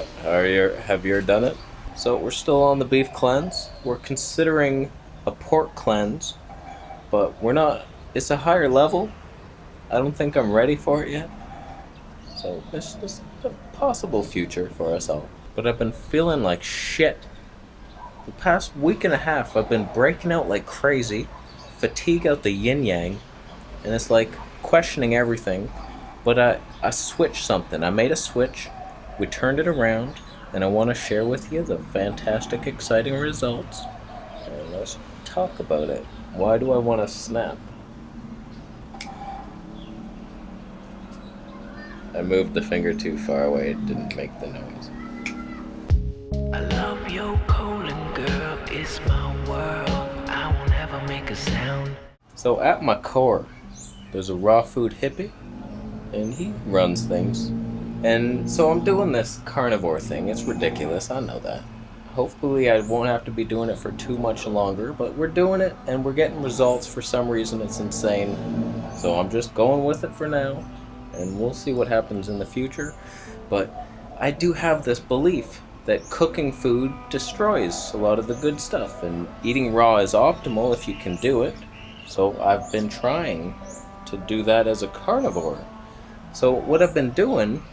Have you done it? So we're still on the beef cleanse. We're considering a pork cleanse, but we're not. It's a higher level. I don't think I'm ready for it yet. So it's just a possible future for us all. But I've been feeling like shit. The past week and a half, I've been breaking out like crazy, fatigue out the yin yang, and it's like questioning everything. But I switched something. I made a switch. We turned it around, and I want to share with you the fantastic, exciting results. And let's talk about it. Why do I want to snap? I moved the finger too far away. It didn't make the noise. I love your colon, girl. It's my world. I won't ever make a sound. So at my core, there's a raw food hippie, and he runs things. And so I'm doing this carnivore thing. It's ridiculous, I know that. Hopefully I won't have to be doing it for too much longer, but we're doing it and we're getting results. For some reason it's insane. So I'm just going with it for now, and we'll see what happens in the future. But I do have this belief that cooking food destroys a lot of the good stuff, and eating raw is optimal if you can do it. So I've been trying to do that as a carnivore. So what I've been doing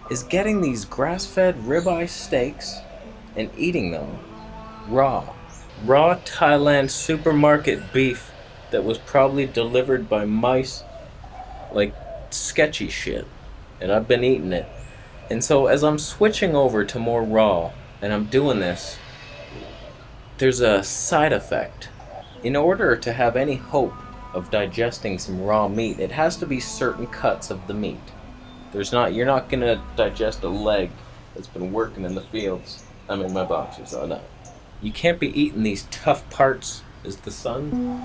is getting these grass-fed ribeye steaks and eating them raw. Raw Thailand supermarket beef that was probably delivered by mice, like sketchy shit. And I've been eating it. And so as I'm switching over to more raw and I'm doing this, there's a side effect. In order to have any hope of digesting some raw meat, it has to be certain cuts of the meat. You're not gonna digest a leg that's been working in the fields. I'm in my boxers, oh no. You can't be eating these tough parts. Is the sun?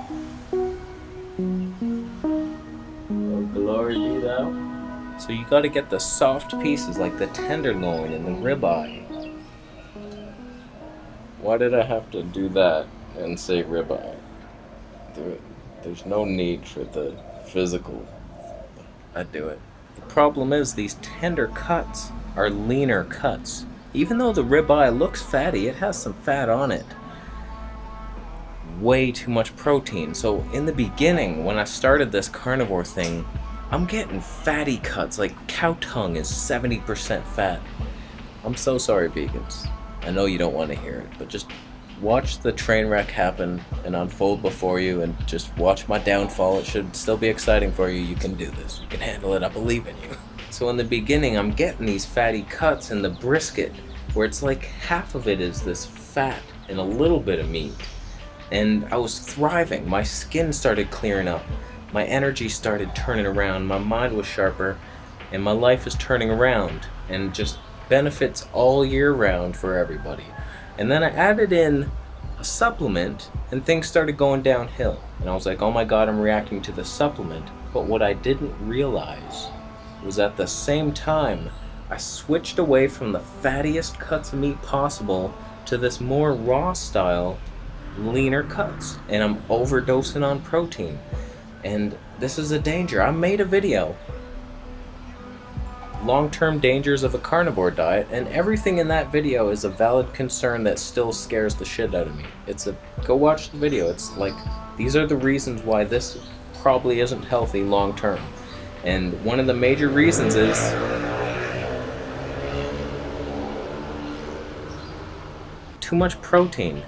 Oh, glory be thou. So you gotta get the soft pieces like the tenderloin and the ribeye. Why did I have to do that and say ribeye? There's no need for the physical. I do it. The problem is these tender cuts are leaner cuts. Even though the ribeye looks fatty, it has some fat on it. Way too much protein. So in the beginning, when I started this carnivore thing, I'm getting fatty cuts, like cow tongue is 70% fat. I'm so sorry, vegans. I know you don't want to hear it, but just watch the train wreck happen and unfold before you, and just watch my downfall. It should still be exciting for you. You can do this. You can handle it. I believe in you. So in the beginning, I'm getting these fatty cuts in the brisket, where it's like half of it is this fat and a little bit of meat. And I was thriving. My skin started clearing up. My energy started turning around. My mind was sharper, and my life is turning around, and just benefits all year round for everybody. And then I added in a supplement, and things started going downhill. And I was like, oh my god, I'm reacting to the supplement. But what I didn't realize was at the same time, I switched away from the fattiest cuts of meat possible to this more raw style, leaner cuts. And I'm overdosing on protein. And this is a danger. I made a video, long-term dangers of a carnivore diet, and everything in that video is a valid concern that still scares the shit out of me. Go watch the video. It's like, these are the reasons why this probably isn't healthy long-term. And one of the major reasons is too much protein.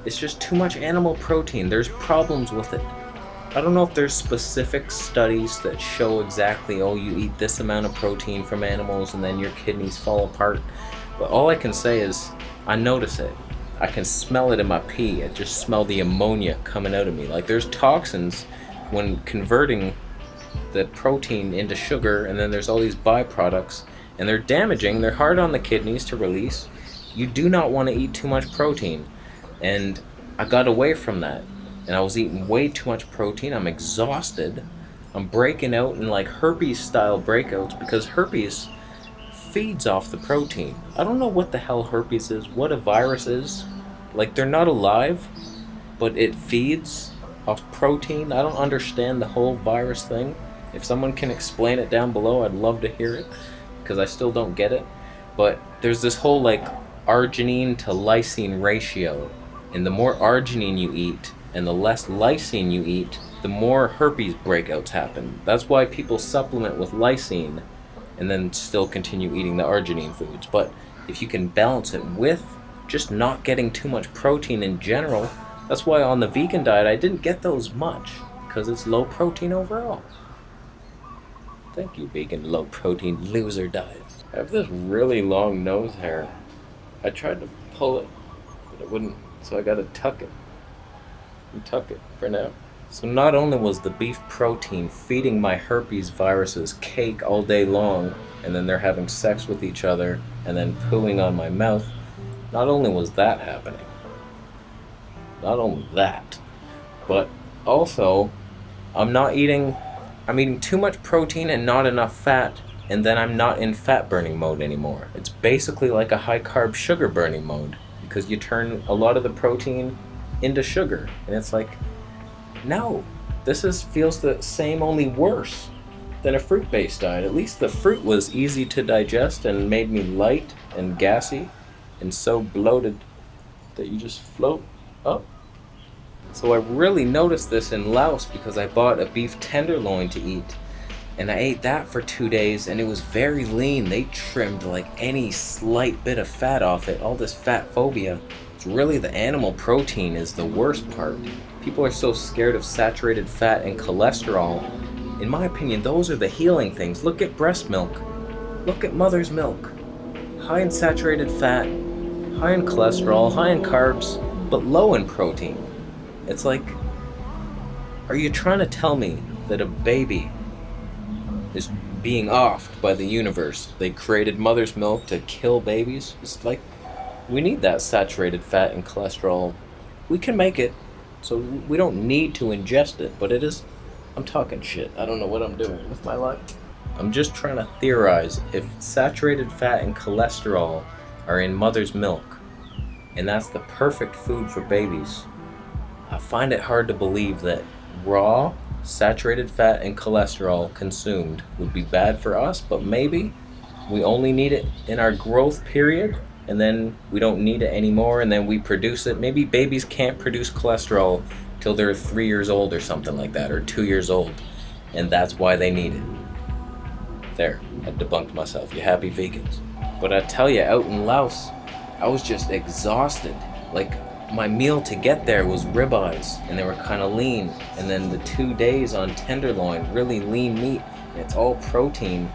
It's just too much animal protein. There's problems with it. I don't know if there's specific studies that show exactly, oh, you eat this amount of protein from animals and then your kidneys fall apart. But all I can say is, I notice it. I can smell it in my pee. I just smell the ammonia coming out of me. Like, there's toxins when converting the protein into sugar, and then there's all these byproducts, and they're damaging. They're hard on the kidneys to release. You do not want to eat too much protein. And I got away from that. And I was eating way too much protein. I'm exhausted. I'm breaking out in like herpes style breakouts, because herpes feeds off the protein. I don't know what the hell herpes is, what a virus is. Like, they're not alive, but it feeds off protein. I don't understand the whole virus thing. If someone can explain it down below, I'd love to hear it, because I still don't get it. But there's this whole like arginine to lysine ratio, and the more arginine you eat and the less lysine you eat, the more herpes breakouts happen. That's why people supplement with lysine and then still continue eating the arginine foods. But if you can balance it with just not getting too much protein in general, that's why on the vegan diet I didn't get those much, because it's low protein overall. Thank you, vegan low protein loser diet. I have this really long nose hair. I tried to pull it, but it wouldn't, so I gotta tuck it. And tuck it for now. So not only was the beef protein feeding my herpes viruses cake all day long, and then they're having sex with each other, and then pooing on my mouth, not only was that happening, not only that, but also I'm eating too much protein and not enough fat, and then I'm not in fat burning mode anymore. It's basically like a high carb sugar burning mode, because you turn a lot of the protein into sugar, and it's like, no, feels the same, only worse than a fruit-based diet. At least the fruit was easy to digest and made me light and gassy and so bloated that you just float up. So I really noticed this in Laos because I bought a beef tenderloin to eat, and I ate that for 2 days, and it was very lean. They trimmed like any slight bit of fat off it, all this fat phobia. It's really the animal protein is the worst part. People are so scared of saturated fat and cholesterol. In my opinion, those are the healing things. Look at breast milk. Look at mother's milk. High in saturated fat, high in cholesterol, high in carbs, but low in protein. It's like, are you trying to tell me that a baby is being offed by the universe? They created mother's milk to kill babies? It's like, we need that saturated fat and cholesterol. We can make it, so we don't need to ingest it, but it is, I'm talking shit. I don't know what I'm doing with my life. I'm just trying to theorize if saturated fat and cholesterol are in mother's milk, and that's the perfect food for babies. I find it hard to believe that raw, saturated fat and cholesterol consumed would be bad for us, but maybe we only need it in our growth period, and then we don't need it anymore, and then we produce it. Maybe babies can't produce cholesterol till they're 3 years old or something like that, or 2 years old, and that's why they need it. There, I debunked myself. You happy, vegans? But I tell you, out in Laos, I was just exhausted. Like, my meal to get there was ribeyes, and they were kind of lean, and then the 2 days on tenderloin, really lean meat, and it's all protein.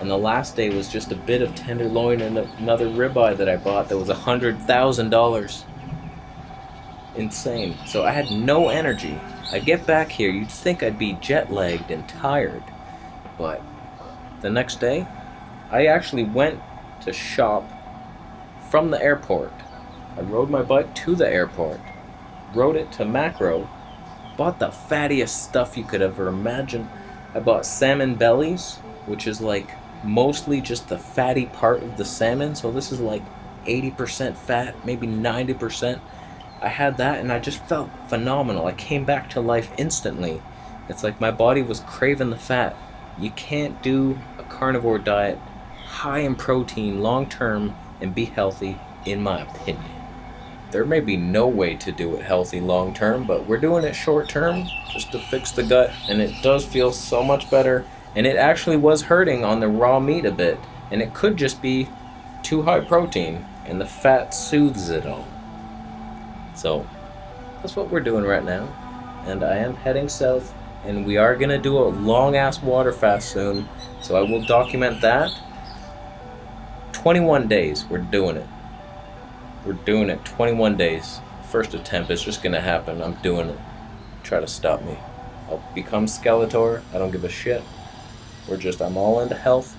And the last day was just a bit of tenderloin and another ribeye that I bought that was $100,000. Insane. So I had no energy. I get back here, you'd think I'd be jet-lagged and tired. But the next day, I actually went to shop from the airport. I rode my bike to the airport, rode it to Macro, bought the fattiest stuff you could ever imagine. I bought salmon bellies, which is like mostly just the fatty part of the salmon, so this is like 80% fat, maybe 90%. I had that and I just felt phenomenal. I came back to life instantly. It's like my body was craving the fat. You can't do a carnivore diet high in protein long term and be healthy, in my opinion. There may be no way to do it healthy long term, but we're doing it short term just to fix the gut, and it does feel so much better. And it actually was hurting on the raw meat a bit, and it could just be too high protein, and the fat soothes it all. So that's what we're doing right now, and I am heading south, and we are gonna do a long ass water fast soon, so I will document that. 21 days, we're doing it. We're doing it 21 days. First attempt, it's just gonna happen. I'm doing it. Try to stop me. I'll become Skeletor. I don't give a shit. I'm all into health,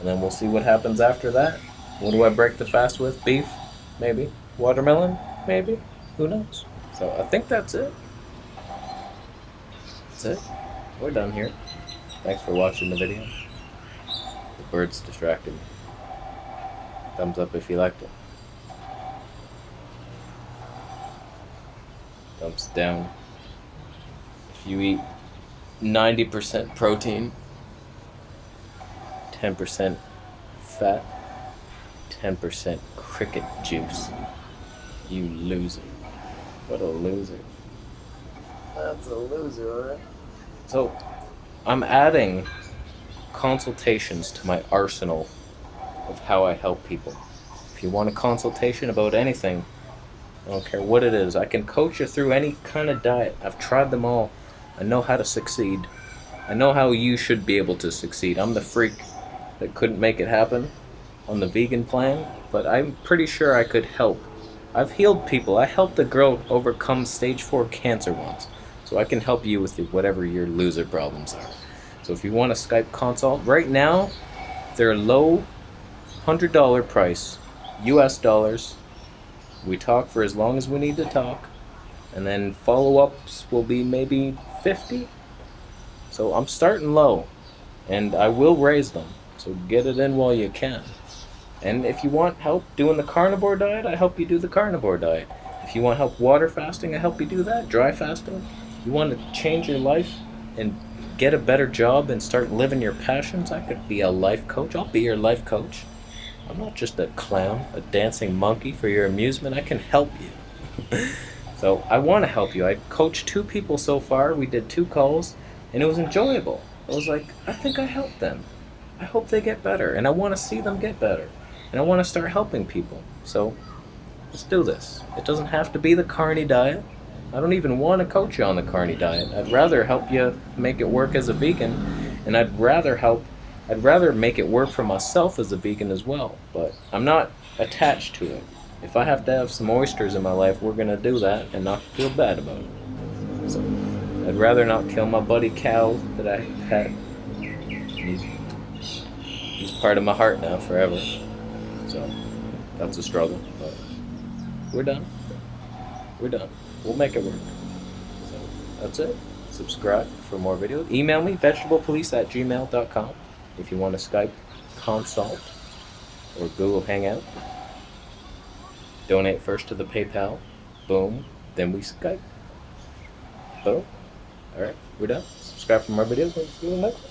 and then we'll see what happens after that. What do I break the fast with? Beef? Maybe. Watermelon? Maybe. Who knows? So I think that's it. That's it. We're done here. Thanks for watching the video. The birds distracted me. Thumbs up if you liked it. Thumbs down if you eat 90% protein, 10% fat, 10% cricket juice. You loser. What a loser. That's a loser, alright? So, I'm adding consultations to my arsenal of how I help people. If you want a consultation about anything, I don't care what it is, I can coach you through any kind of diet. I've tried them all. I know how to succeed. I know how you should be able to succeed. I'm the freak that couldn't make it happen on the vegan plan, but I'm pretty sure I could help. I've healed people. I helped a girl overcome stage 4 cancer once. So I can help you with whatever your loser problems are. So if you want a Skype consult, right now, they're low $100 price, US dollars. We talk for as long as we need to talk. And then follow-ups will be maybe 50. So I'm starting low. And I will raise them. So get it in while you can. And if you want help doing the carnivore diet, I help you do the carnivore diet. If you want help water fasting, I help you do that. Dry fasting. You want to change your life and get a better job and start living your passions, I could be a life coach. I'll be your life coach. I'm not just a clown, a dancing monkey for your amusement. I can help you. So I want to help you. I coached 2 people so far. We did 2 calls, and it was enjoyable. I was like, I think I helped them. I hope they get better, and I want to see them get better. And I want to start helping people. So let's do this. It doesn't have to be the carny diet. I don't even want to coach you on the carny diet. I'd rather help you make it work as a vegan, and I'd rather make it work for myself as a vegan as well. But I'm not attached to it. If I have to have some oysters in my life, we're gonna do that and not feel bad about it. So I'd rather not kill my buddy Cal that I had. He's part of my heart now forever. So that's a struggle, but we're done. We're done. We'll make it work. So that's it. Subscribe for more videos. Email me, vegetablepolice@gmail.com, if you want a Skype consult or Google Hangout. Donate first to the PayPal. Boom. Then we Skype. Boom. Alright, we're done. Subscribe for more videos. Let's do the next one.